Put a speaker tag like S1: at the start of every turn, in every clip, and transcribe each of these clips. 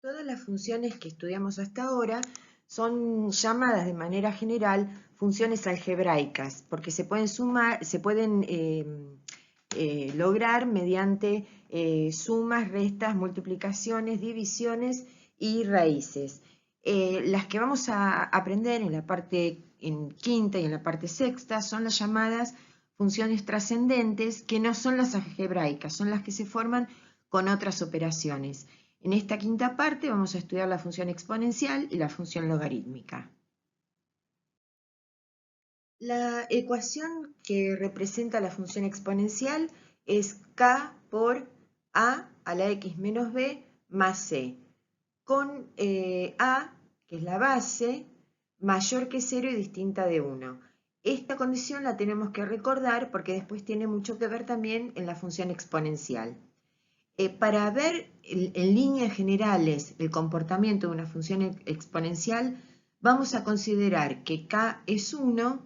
S1: Todas las funciones que estudiamos hasta ahora son llamadas de manera general funciones algebraicas, porque se pueden lograr mediante sumas, restas, multiplicaciones, divisiones y raíces. Las que vamos a aprender en la parte en quinta y en la parte sexta son las llamadas funciones trascendentes, que no son las algebraicas, son las que se forman con otras operaciones. En esta quinta parte vamos a estudiar la función exponencial y la función logarítmica. La ecuación que representa la función exponencial es k por a la x menos b más c, con a, que es la base, mayor que 0 y distinta de 1. Esta condición la tenemos que recordar porque después tiene mucho que ver también en la función exponencial. Para ver en líneas generales el comportamiento de una función exponencial, vamos a considerar que k es 1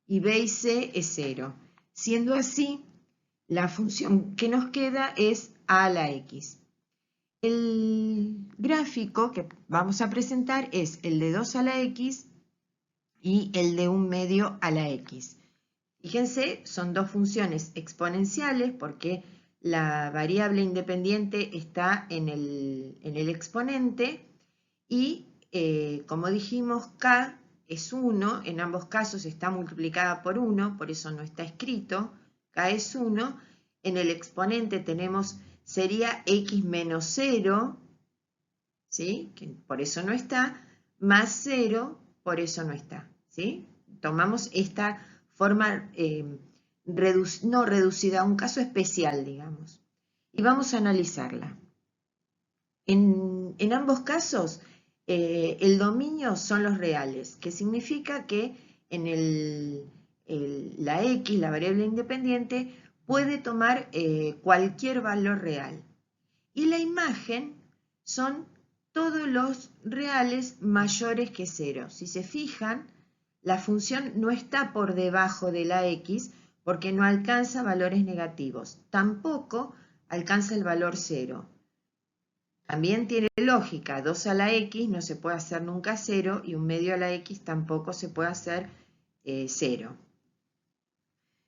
S1: y b y c es 0. Siendo así, la función que nos queda es a la x. El gráfico que vamos a presentar es el de 2 a la x y el de 1 medio a la x. Fíjense, son dos funciones exponenciales porque la variable independiente está en el exponente y, como dijimos, k es 1, en ambos casos está multiplicada por 1, por eso no está escrito, k es 1, en el exponente sería x menos 0, ¿sí? Que por eso no está, más 0, por eso no está, ¿sí? Tomamos esta forma no reducida, un caso especial, digamos, y vamos a analizarla. En ambos casos, el dominio son los reales, que significa que en la x, la variable independiente, puede tomar cualquier valor real. Y la imagen son todos los reales mayores que 0. Si se fijan, la función no está por debajo de la x porque no alcanza valores negativos. Tampoco alcanza el valor 0. También tiene lógica, 2 a la x no se puede hacer nunca 0 y 1 medio a la x tampoco se puede hacer 0.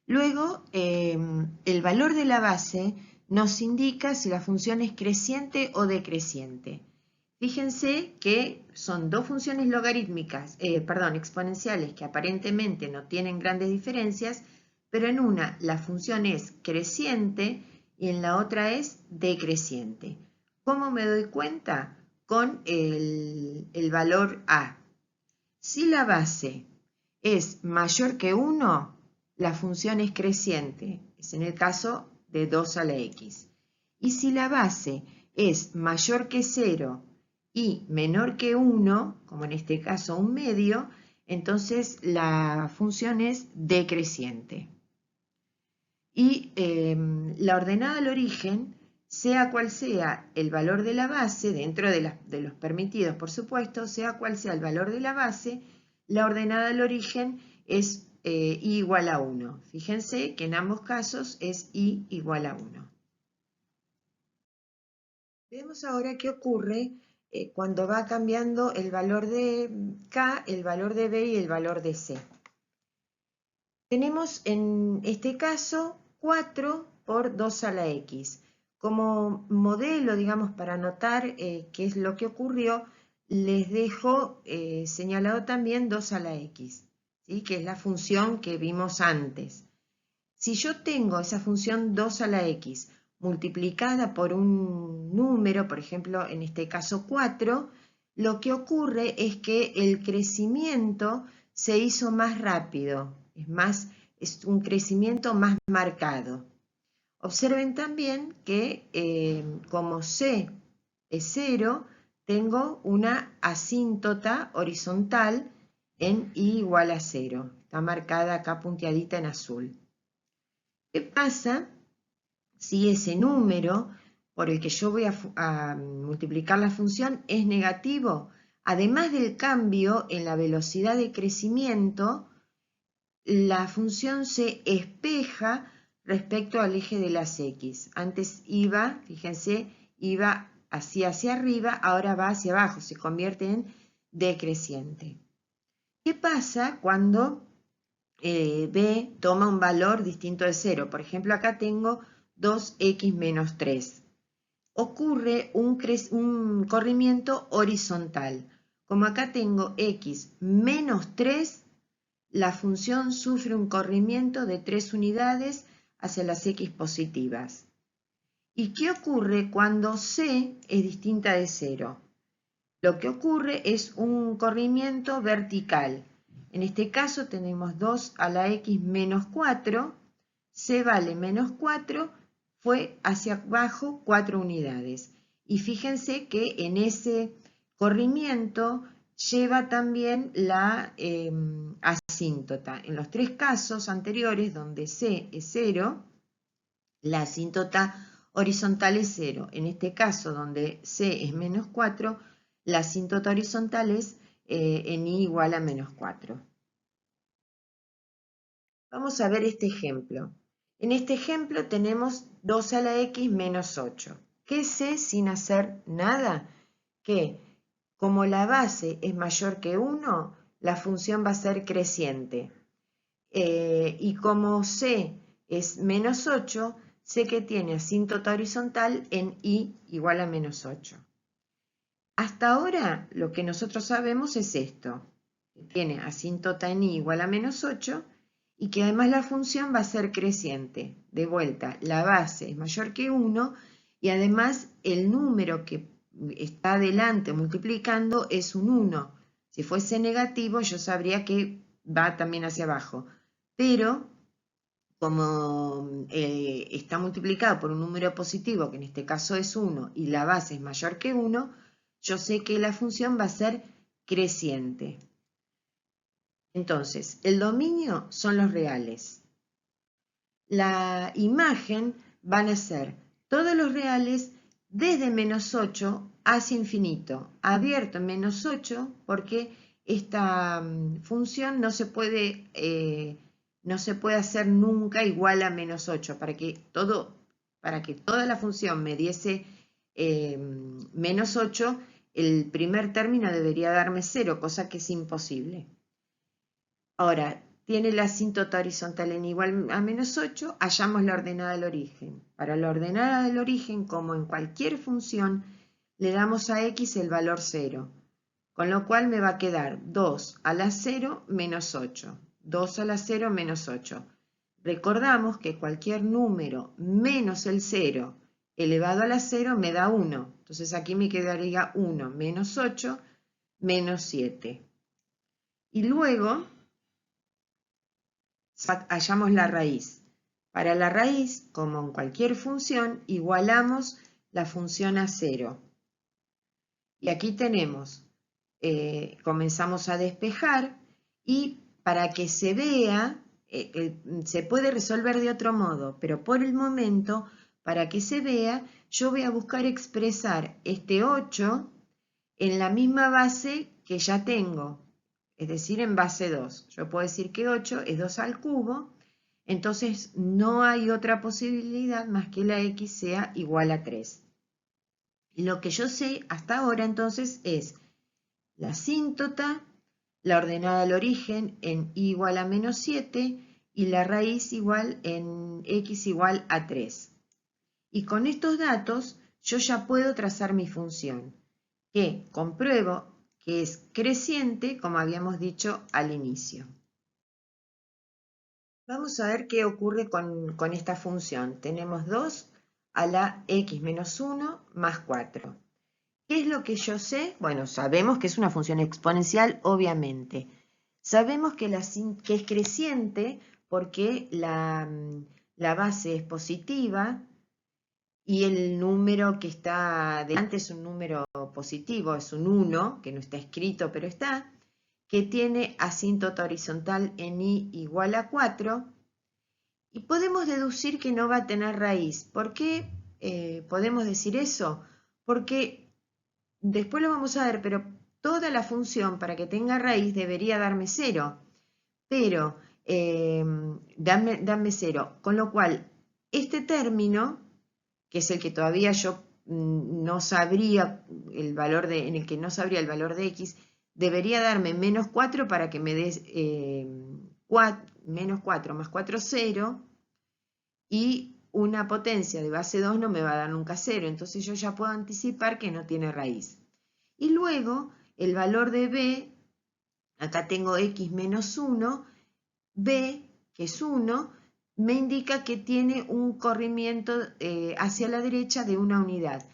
S1: Luego, el valor de la base nos indica si la función es creciente o decreciente. Fíjense que son dos funciones exponenciales que aparentemente no tienen grandes diferencias, pero en una la función es creciente y en la otra es decreciente. ¿Cómo me doy cuenta? Con el valor a. Si la base es mayor que 1, la función es creciente, es en el caso de 2 a la x. Y si la base es mayor que 0 y menor que 1, como en este caso 1 medio, entonces la función es decreciente. Y la ordenada al origen, sea cual sea el valor de la base, dentro de los permitidos, por supuesto, sea cual sea el valor de la base, la ordenada al origen es i igual a 1. Fíjense que en ambos casos es i igual a 1. Vemos ahora qué ocurre cuando va cambiando el valor de k, el valor de b y el valor de c. Tenemos en este caso 4 por 2 a la x. Como modelo, digamos, para notar qué es lo que ocurrió, les dejo señalado también 2 a la x, ¿sí? Que es la función que vimos antes. Si yo tengo esa función 2 a la x multiplicada por un número, por ejemplo, en este caso 4, lo que ocurre es que el crecimiento se hizo más rápido, es un crecimiento más marcado. Observen también que como c es 0, tengo una asíntota horizontal en i igual a 0. Está marcada acá punteadita en azul. ¿Qué pasa si ese número por el que yo voy a multiplicar la función es negativo? Además del cambio en la velocidad de crecimiento, la función se espeja respecto al eje de las x. Antes iba, fíjense, iba hacia arriba, ahora va hacia abajo, se convierte en decreciente. ¿Qué pasa cuando b toma un valor distinto de 0? Por ejemplo, acá tengo 2x menos 3. Ocurre un corrimiento horizontal. Como acá tengo x menos 3, la función sufre un corrimiento de 3 unidades hacia las x positivas. ¿Y qué ocurre cuando c es distinta de 0? Lo que ocurre es un corrimiento vertical. En este caso tenemos 2 a la x menos 4, c vale menos 4, fue hacia abajo 4 unidades. Y fíjense que en ese corrimiento lleva también la asíntota. En los tres casos anteriores, donde c es 0, la asíntota horizontal es 0. En este caso, donde c es menos 4, la asíntota horizontal es en i igual a menos 4. Vamos a ver este ejemplo. En este ejemplo tenemos 2 a la x menos 8. ¿Qué sé sin hacer nada? Que como la base es mayor que 1, la función va a ser creciente. Y como c es menos 8, sé que tiene asíntota horizontal en i igual a menos 8. Hasta ahora lo que nosotros sabemos es esto, que tiene asíntota en i igual a menos 8 y que además la función va a ser creciente. De vuelta, la base es mayor que 1 y además el número que está adelante multiplicando es un 1. Si fuese negativo yo sabría que va también hacia abajo, pero como está multiplicado por un número positivo, que en este caso es 1, y la base es mayor que 1, yo sé que la función va a ser creciente. Entonces, el dominio son los reales. La imagen van a ser todos los reales desde menos 8 hacia infinito, abierto en menos 8 porque esta función no se puede hacer nunca igual a menos 8. Para que toda la función me diese menos 8, el primer término debería darme 0, cosa que es imposible. Ahora, tiene la asíntota horizontal en igual a menos 8, hallamos la ordenada del origen. Para la ordenada del origen, como en cualquier función, le damos a x el valor 0, con lo cual me va a quedar 2 a la 0 menos 8. 2 a la 0 menos 8. Recordamos que cualquier número menos el 0 elevado a la 0 me da 1. Entonces aquí me quedaría 1 menos 8 menos 7. Y luego hallamos la raíz. Para la raíz, como en cualquier función, igualamos la función a 0. Y aquí tenemos, comenzamos a despejar y para que se vea, se puede resolver de otro modo, pero por el momento, para que se vea, yo voy a buscar expresar este 8 en la misma base que ya tengo, es decir, en base 2. Yo puedo decir que 8 es 2 al cubo, entonces no hay otra posibilidad más que la x sea igual a 3. Y lo que yo sé hasta ahora entonces es la asíntota, la ordenada del origen en i igual a menos 7 y la raíz igual en x igual a 3. Y con estos datos yo ya puedo trazar mi función, que compruebo que es creciente, como habíamos dicho al inicio. Vamos a ver qué ocurre con esta función. Tenemos 2 a la x menos 1 más 4. ¿Qué es lo que yo sé? Bueno, sabemos que es una función exponencial, obviamente. Sabemos que es creciente porque la base es positiva y el número que está delante es un número positivo, es un 1, que no está escrito, pero está, que tiene asíntota horizontal en i igual a 4, y podemos deducir que no va a tener raíz. ¿Por qué podemos decir eso? Porque después lo vamos a ver, pero toda la función para que tenga raíz debería darme 0, pero dame 0, con lo cual este término, que es el que todavía yo no sabría el valor en el que no sabría el valor de x, debería darme menos 4 para que me des menos 4 más 4, 0, y una potencia de base 2 no me va a dar nunca 0, entonces yo ya puedo anticipar que no tiene raíz. Y luego el valor de b, acá tengo x menos 1, b, que es 1, me indica que tiene un corrimiento hacia la derecha de una unidad.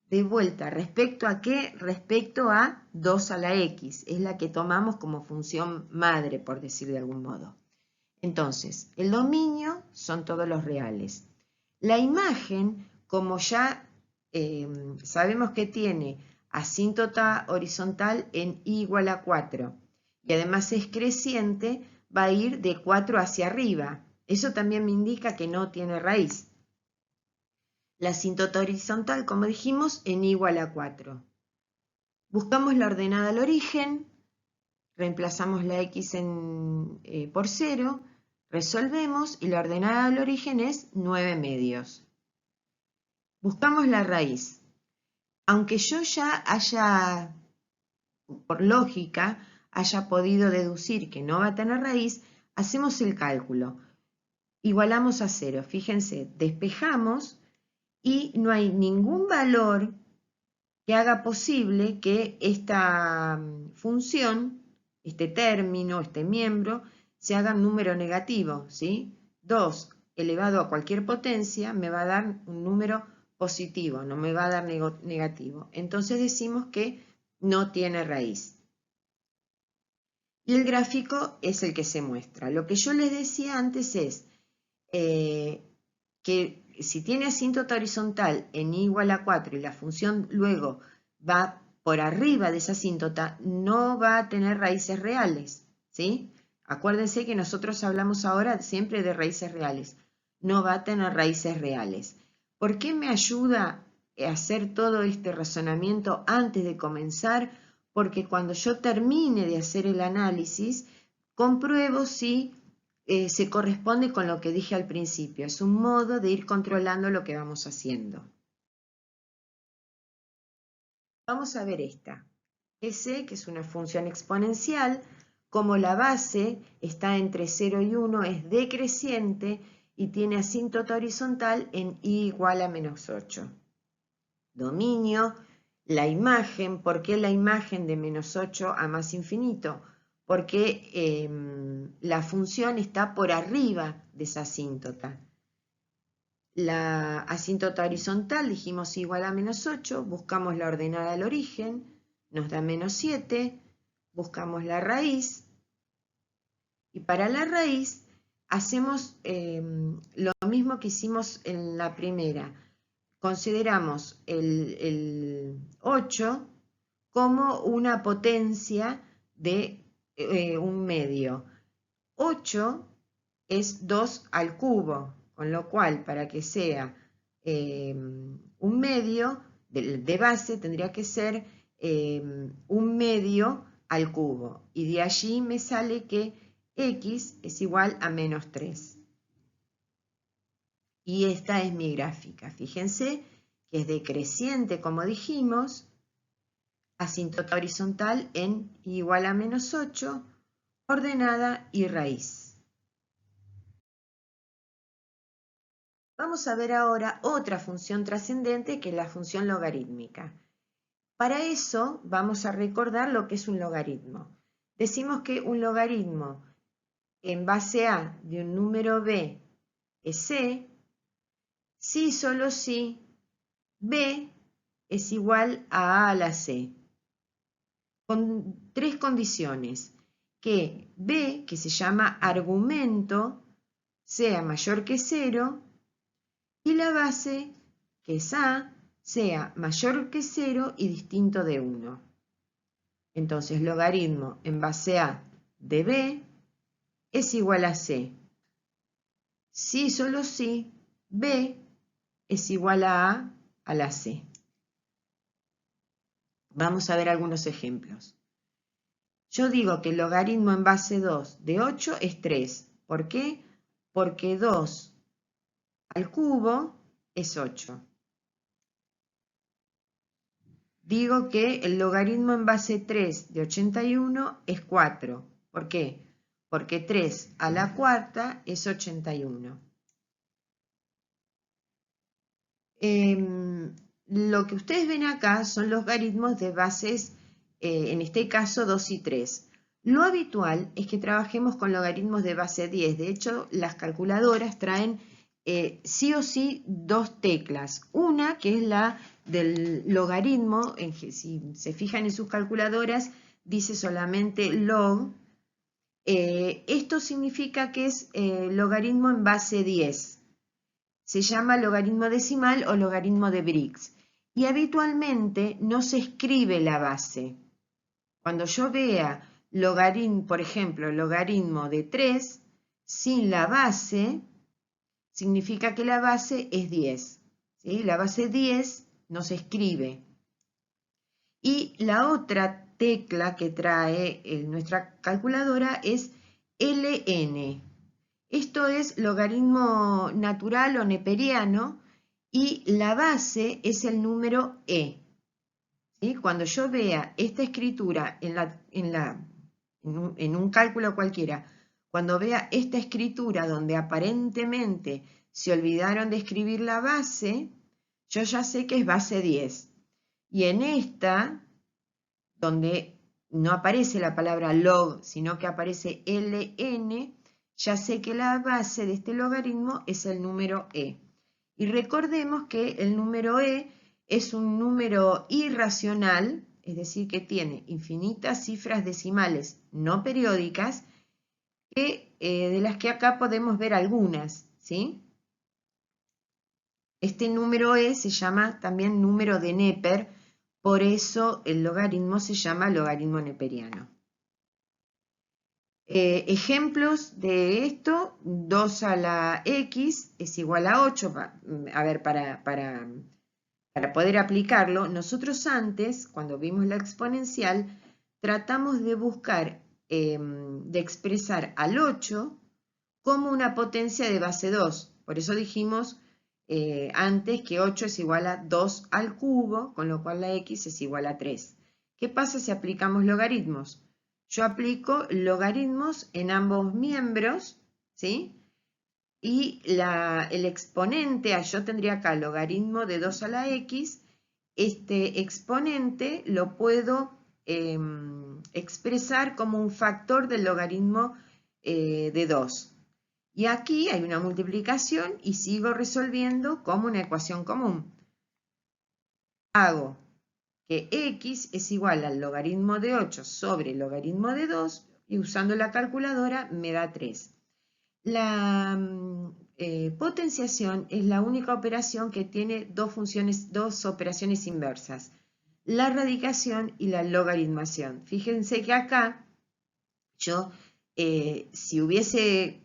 S1: De vuelta, ¿respecto a qué? Respecto a 2 a la x, es la que tomamos como función madre, por decir de algún modo. Entonces, el dominio son todos los reales. La imagen, como ya sabemos que tiene asíntota horizontal en i igual a 4, y además es creciente, va a ir de 4 hacia arriba. Eso también me indica que no tiene raíz. La asíntota horizontal, como dijimos, en i igual a 4. Buscamos la ordenada al origen, reemplazamos la x por 0, resolvemos y la ordenada al origen es 9 medios. Buscamos la raíz. Aunque yo ya haya, por lógica, haya podido deducir que no va a tener raíz, hacemos el cálculo. Igualamos a 0. Fíjense, despejamos y no hay ningún valor que haga posible que esta función, este término, este miembro, se haga un número negativo, ¿sí? 2 elevado a cualquier potencia me va a dar un número positivo, no me va a dar negativo. Entonces decimos que no tiene raíz. Y el gráfico es el que se muestra. Lo que yo les decía antes es que si tiene asíntota horizontal en i igual a 4 y la función luego va por arriba de esa asíntota, no va a tener raíces reales, ¿sí? Acuérdense que nosotros hablamos ahora siempre de raíces reales. No va a tener raíces reales. ¿Por qué me ayuda a hacer todo este razonamiento antes de comenzar? Porque cuando yo termine de hacer el análisis, compruebo si se corresponde con lo que dije al principio. Es un modo de ir controlando lo que vamos haciendo. Vamos a ver esta. S, que es una función exponencial, como la base está entre 0 y 1, es decreciente y tiene asíntota horizontal en i igual a menos 8. Dominio, la imagen. ¿Por qué la imagen de menos 8 a más infinito? Porque la función está por arriba de esa asíntota. La asíntota horizontal dijimos igual a menos 8, buscamos la ordenada al origen, nos da menos 7, buscamos la raíz, y para la raíz hacemos lo mismo que hicimos en la primera. Consideramos el 8 como una potencia de un medio. 8 es 2 al cubo, con lo cual para que sea un medio de base tendría que ser un medio al cubo. Y de allí me sale que x es igual a menos 3. Y esta es mi gráfica. Fíjense que es decreciente, como dijimos, asíntota horizontal en igual a menos 8, ordenada y raíz. Vamos a ver ahora otra función trascendente que es la función logarítmica. Para eso vamos a recordar lo que es un logaritmo. Decimos que un logaritmo en base a de un número b es c, si solo si b es igual a a la c, con tres condiciones: que b, que se llama argumento, sea mayor que 0, y la base, que es a, sea mayor que 0 y distinto de 1. Entonces, logaritmo en base a de b es igual a c. Si solo si b es igual a la c. Vamos a ver algunos ejemplos. Yo digo que el logaritmo en base 2 de 8 es 3. ¿Por qué? Porque 2 al cubo es 8. digo que el logaritmo en base 3 de 81 es 4. ¿Por qué? Porque 3 a la cuarta es 81. Lo que ustedes ven acá son logaritmos de bases, en este caso 2 y 3. Lo habitual es que trabajemos con logaritmos de base 10. De hecho, las calculadoras traen sí o sí dos teclas. Una que es la del logaritmo, si se fijan en sus calculadoras, dice solamente log. Esto significa que es logaritmo en base 10. Se llama logaritmo decimal o logaritmo de Briggs. Y habitualmente no se escribe la base. Cuando yo vea logaritmo, por ejemplo, logaritmo de 3, sin la base, significa que la base es 10. ¿Sí? La base 10 no se escribe. Y la otra tecla que trae nuestra calculadora es ln. Esto es logaritmo natural o neperiano y la base es el número e. ¿Sí? Cuando yo vea esta escritura en un cálculo cualquiera, cuando vea esta escritura donde aparentemente se olvidaron de escribir la base, yo ya sé que es base 10. Y en esta, donde no aparece la palabra log, sino que aparece ln, ya sé que la base de este logaritmo es el número e. Y recordemos que el número e es un número irracional, es decir, que tiene infinitas cifras decimales no periódicas, de las que acá podemos ver algunas, ¿sí? Este número e se llama también número de Neper, por eso el logaritmo se llama logaritmo neperiano. Ejemplos de esto: 2 a la x es igual a 8. A ver, para poder aplicarlo, nosotros antes, cuando vimos la exponencial, tratamos de buscar, de expresar al 8 como una potencia de base 2. Por eso dijimos antes que 8 es igual a 2 al cubo, con lo cual la x es igual a 3. ¿Qué pasa si aplicamos logaritmos? Yo aplico logaritmos en ambos miembros, ¿sí? Y el exponente, yo tendría acá logaritmo de 2 a la x, este exponente lo puedo expresar como un factor del logaritmo de 2. Y aquí hay una multiplicación y sigo resolviendo como una ecuación común. Hago que x es igual al logaritmo de 8 sobre el logaritmo de 2 y usando la calculadora me da 3. La potenciación es la única operación que tiene dos operaciones inversas, la radicación y la logaritmación. Fíjense que acá yo, si hubiese,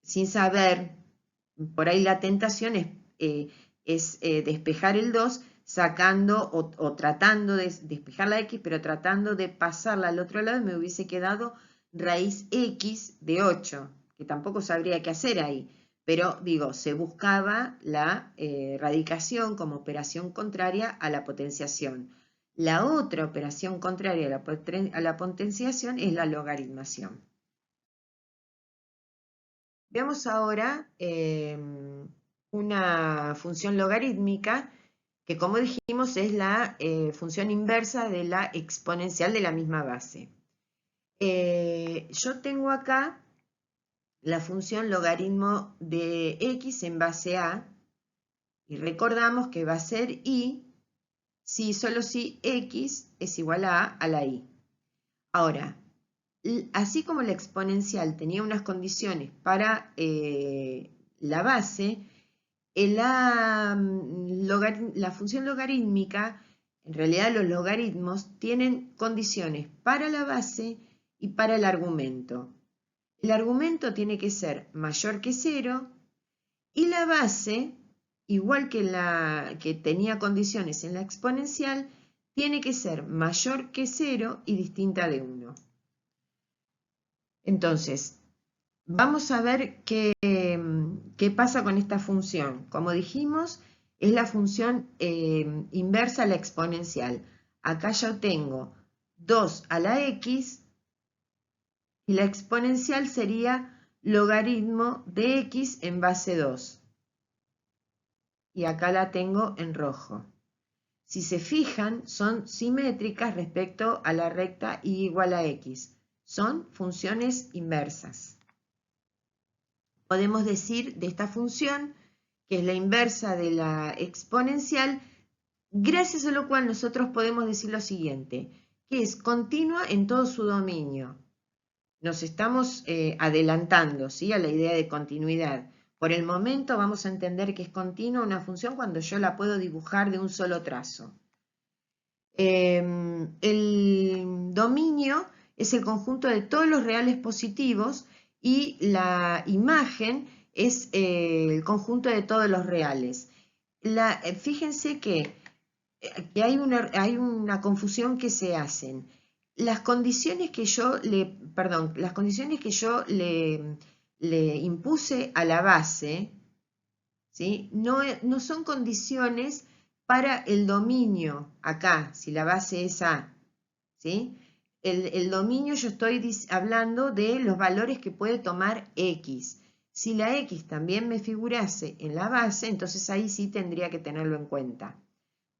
S1: sin saber, por ahí la tentación es despejar el 2 sacando o tratando de despejar la x, pero tratando de pasarla al otro lado, me hubiese quedado raíz x de 8, que tampoco sabría qué hacer ahí. Pero digo, se buscaba la radicación como operación contraria a la potenciación. La otra operación contraria a la potenciación es la logaritmación. Veamos ahora una función logarítmica que, como dijimos, es la función inversa de la exponencial de la misma base. Yo tengo acá la función logaritmo de x en base a, y recordamos que va a ser y si solo si x es igual a la y. Ahora, así como la exponencial tenía unas condiciones para la base, la función logarítmica, en realidad los logaritmos tienen condiciones para la base y para el argumento. El argumento tiene que ser mayor que 0 y la base, igual que la que tenía condiciones en la exponencial, tiene que ser mayor que 0 y distinta de 1. Entonces, vamos a ver qué pasa con esta función. Como dijimos, es la función inversa a la exponencial. acá yo tengo 2 a la x y la exponencial sería logaritmo de x en base 2. Y acá la tengo en rojo. Si se fijan, son simétricas respecto a la recta y igual a x. Son funciones inversas. Podemos decir de esta función, que es la inversa de la exponencial, gracias a lo cual nosotros podemos decir lo siguiente, que es continua en todo su dominio. Nos estamos adelantando, ¿sí?, a la idea de continuidad. Por el momento vamos a entender que es continua una función cuando yo la puedo dibujar de un solo trazo. El dominio es el conjunto de todos los reales positivos y la imagen es el conjunto de todos los reales. Fíjense que hay una confusión que se hacen. Las condiciones que yo le impuse a la base, ¿sí?, no son condiciones para el dominio acá, si la base es A, ¿sí? El dominio, yo estoy hablando de los valores que puede tomar X. Si la X también me figurase en la base, entonces ahí sí tendría que tenerlo en cuenta.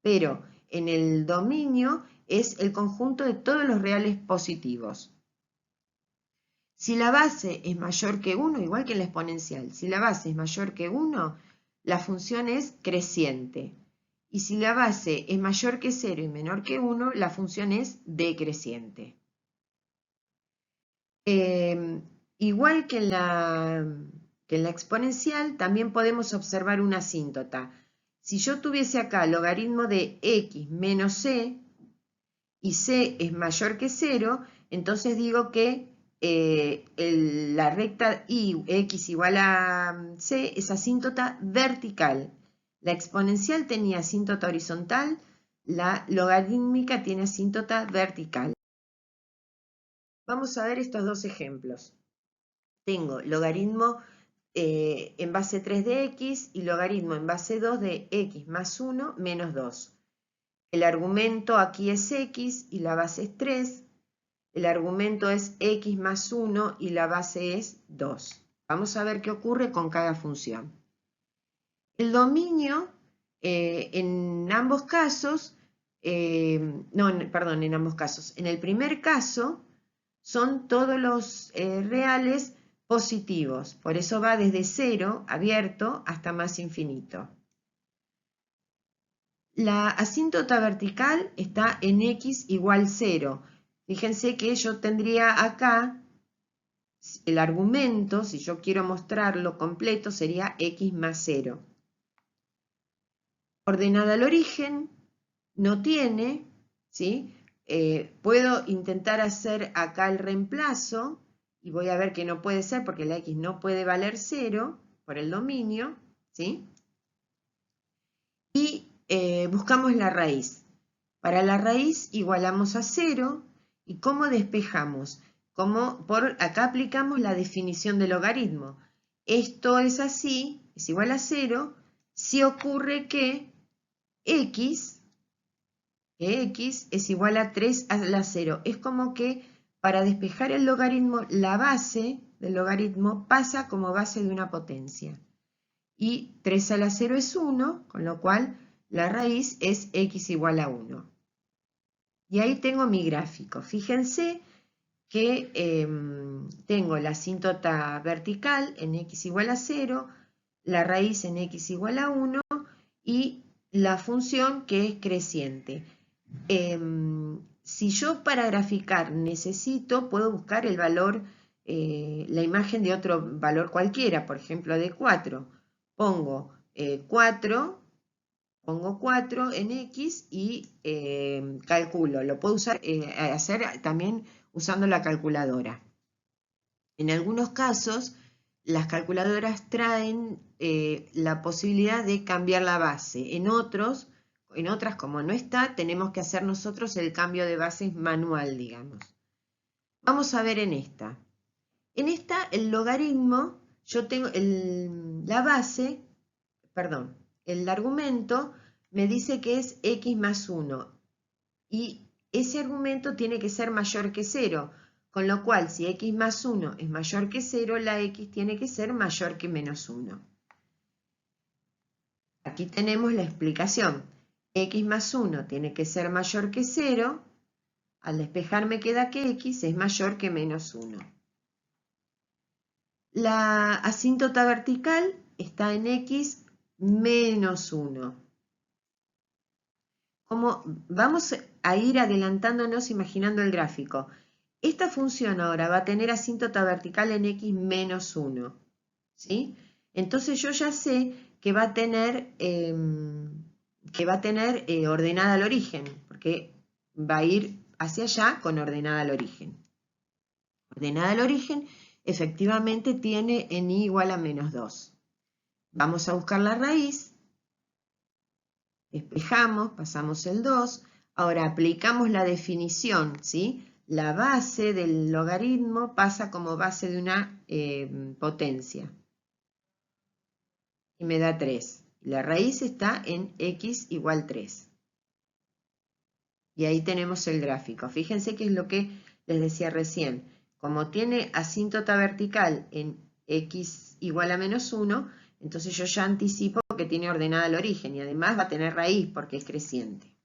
S1: Pero en el dominio es el conjunto de todos los reales positivos. Si la base es mayor que 1, igual que en la exponencial, si la base es mayor que 1, la función es creciente. Y si la base es mayor que 0 y menor que 1, la función es decreciente. Igual que en la exponencial, también podemos observar una asíntota. Si yo tuviese acá logaritmo de x menos c, y c es mayor que 0, entonces digo que la recta x igual a c es asíntota vertical. La exponencial tenía asíntota horizontal, la logarítmica tiene asíntota vertical. Vamos a ver estos dos ejemplos. Tengo logaritmo en base 3 de x y logaritmo en base 2 de x más 1 menos 2. El argumento aquí es x y la base es 3. El argumento es x más 1 y la base es 2. Vamos a ver qué ocurre con cada función. El dominio en ambos casos, en ambos casos. En el primer caso son todos los reales positivos, por eso va desde 0 abierto hasta más infinito. La asíntota vertical está en x igual 0. Fíjense que yo tendría acá el argumento, si yo quiero mostrarlo completo, sería x más 0. Ordenada al origen, no tiene, ¿sí? Puedo intentar hacer acá el reemplazo y voy a ver que no puede ser porque la x no puede valer 0 por el dominio, ¿sí? Y buscamos la raíz. Para la raíz igualamos a 0 y ¿cómo despejamos? Acá aplicamos la definición de logaritmo. Esto es así, es igual a 0, si ocurre que x es igual a 3 a la 0. Es como que para despejar el logaritmo, la base del logaritmo pasa como base de una potencia. Y 3 a la 0 es 1, con lo cual la raíz es x igual a 1. Y ahí tengo mi gráfico. Fíjense que tengo la asíntota vertical en x igual a 0, la raíz en x igual a 1 y la función que es creciente. Si yo para graficar puedo buscar el valor, la imagen de otro valor cualquiera, por ejemplo de 4. Pongo 4 en x y calculo. Lo puedo hacer también usando la calculadora. En algunos casos, las calculadoras traen la posibilidad de cambiar la base. En otras, como no está, tenemos que hacer nosotros el cambio de base manual, digamos. Vamos a ver en esta. En esta, el logaritmo, yo tengo el argumento me dice que es x más 1. y ese argumento tiene que ser mayor que 0, con lo cual si x más 1 es mayor que 0, la x tiene que ser mayor que menos 1. Aquí tenemos la explicación. X más 1 tiene que ser mayor que 0. Al despejar me queda que x es mayor que menos 1. La asíntota vertical está en x menos 1. Como vamos a ir adelantándonos imaginando el gráfico. Esta función ahora va a tener asíntota vertical en x menos 1. ¿Sí? Entonces yo ya sé que va a tener, ordenada al origen, porque va a ir hacia allá con ordenada al origen. Ordenada al origen efectivamente tiene en y igual a menos 2. Vamos a buscar la raíz, despejamos, pasamos el 2, ahora aplicamos la definición, ¿sí? La base del logaritmo pasa como base de una potencia y me da 3. La raíz está en x igual 3. Y ahí tenemos el gráfico. Fíjense que es lo que les decía recién. Como tiene asíntota vertical en x igual a menos 1, entonces yo ya anticipo que tiene ordenada al origen y además va a tener raíz porque es creciente.